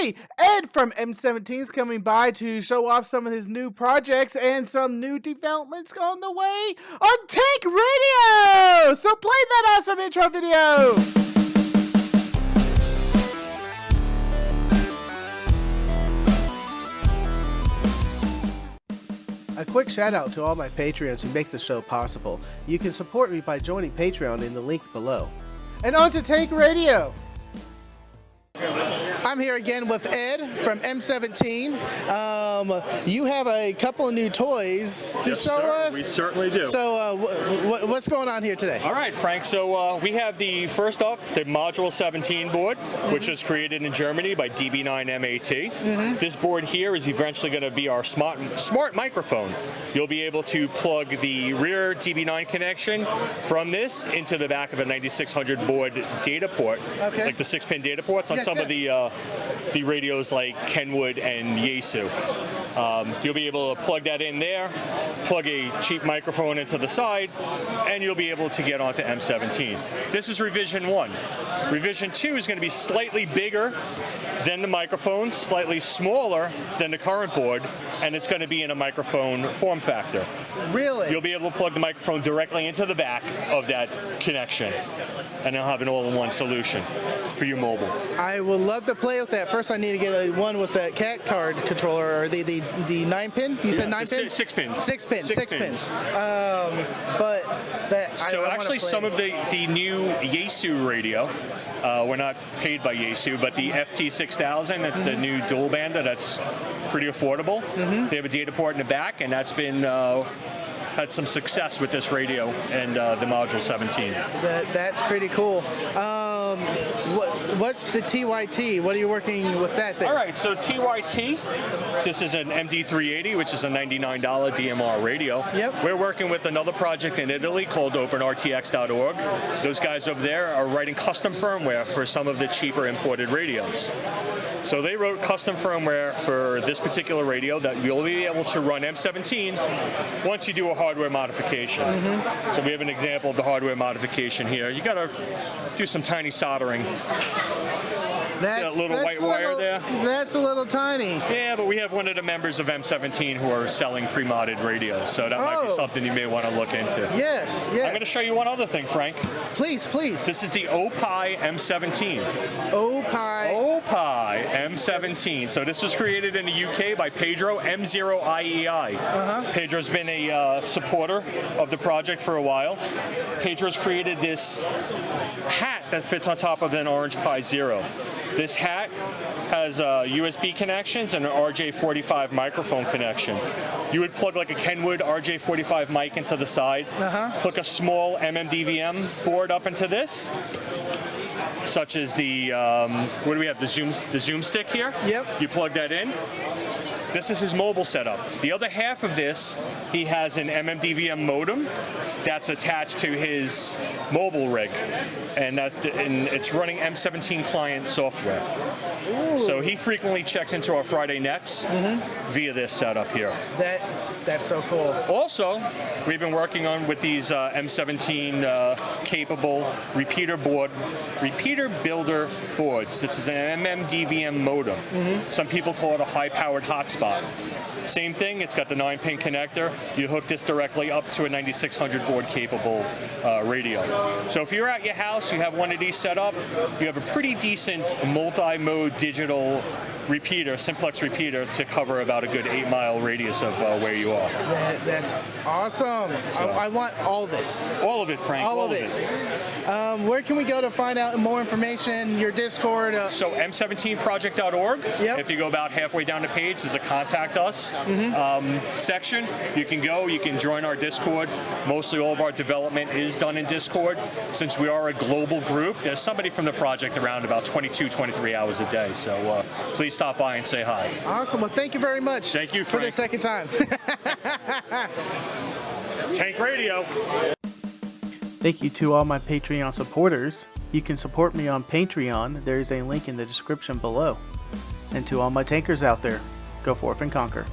everybody! Ed from M17 is coming by to show off some of his new projects and some new developments on the way on Tank Radio! So play that awesome intro video! A quick shout out to all my Patreons who makes the show possible. You can support me by joining Patreon in the link below. And on to Tank Radio! I'm here again with Ed from M17. You have a couple of new toys to show us. We certainly do. So what's going on here today? All right, Frank. So we have first off, the Module 17 board, which was created in Germany by DB9MAT. This board here is eventually going to be our smart microphone. You'll be able to plug the rear DB9 connection from this into the back of a 9600 board data port, like the 6-pin data ports on some of the radios like Kenwood and Yaesu. You'll be able to plug that in there, plug a cheap microphone into the side, and you'll be able to get onto M17. This is revision 1. Revision 2 is going to be slightly bigger than the microphone, slightly smaller than the current board, and it's going to be in a microphone form factor. Really? You'll be able to plug the microphone directly into the back of that connection, and it'll have an all-in-one solution for you mobile. I would love to play with that. First, I need to get one with the cat card controller, or the 9-pin. You said 9-pin? 6-pin. 6 pins. But that. So I actually, some of the new Yaesu radio. We're not paid by Yaesu, but the FT6000. That's the new dual banda. That's pretty affordable. They have a data port in the back, and that's been had some success with this radio and the Module 17. That's pretty cool. What's the TYT? What are you working with that thing? All right, so TYT, this is an MD380, which is a $99 DMR radio. Yep. We're working with another project in Italy called OpenRTX.org. Those guys over there are writing custom firmware for some of the cheaper imported radios. So they wrote custom firmware for this particular radio that you'll be able to run M17 once you do a hardware modification. So we have an example of the hardware modification here. You got to do some tiny soldering. That little white wire there? That's a little tiny. Yeah, but we have one of the members of M17 who are selling pre-modded radios, so that might be something you may want to look into. Yes, yes. I'm going to show you one other thing, Frank. Please, please. This is the OPI M17. OPI M17. So this was created in the UK by Pedro, M0IEI. Pedro's been a supporter of the project for a while. Pedro's created this hat that fits on top of an Orange Pi Zero. This hat has USB connections and an RJ45 microphone connection. You would plug like a Kenwood RJ45 mic into the side, hook a small MMDVM board up into this, such as the, what do we have, the Zoom stick here? Yep. You plug that in. This is his mobile setup. The other half of this, he has an MMDVM modem that's attached to his mobile rig, and it's running M17 client software. Ooh. So he frequently checks into our Friday nets via this setup here. That's so cool. Also, we've been working on with these M17 capable repeater builder boards. This is an MMDVM modem. Some people call it a high-powered hotspot. Same thing, it's got the 9-pin connector. You hook this directly up to a 9600 board capable radio. So if you're at your house, you have one of these set up, you have a pretty decent multi-mode digital repeater, simplex repeater, to cover about a good 8-mile radius of where you are. That's awesome. So, I want all this. All of it, Frank. All of it. Where can we go to find out more information? Your Discord? So M17project.org. Yep. If you go about halfway down the page, there's a contact us section. You can go, you can join our Discord. Mostly all of our development is done in Discord. Since we are a global group, there's somebody from the project around about 22, 23 hours a day. So please stop by and say hi. Awesome. Well, thank you very much. Thank you, for Frank. the second time. Tank Radio. Thank you to all my Patreon supporters. You can support me on Patreon. There is a link in the description below. And to all my tankers out there, go forth and conquer.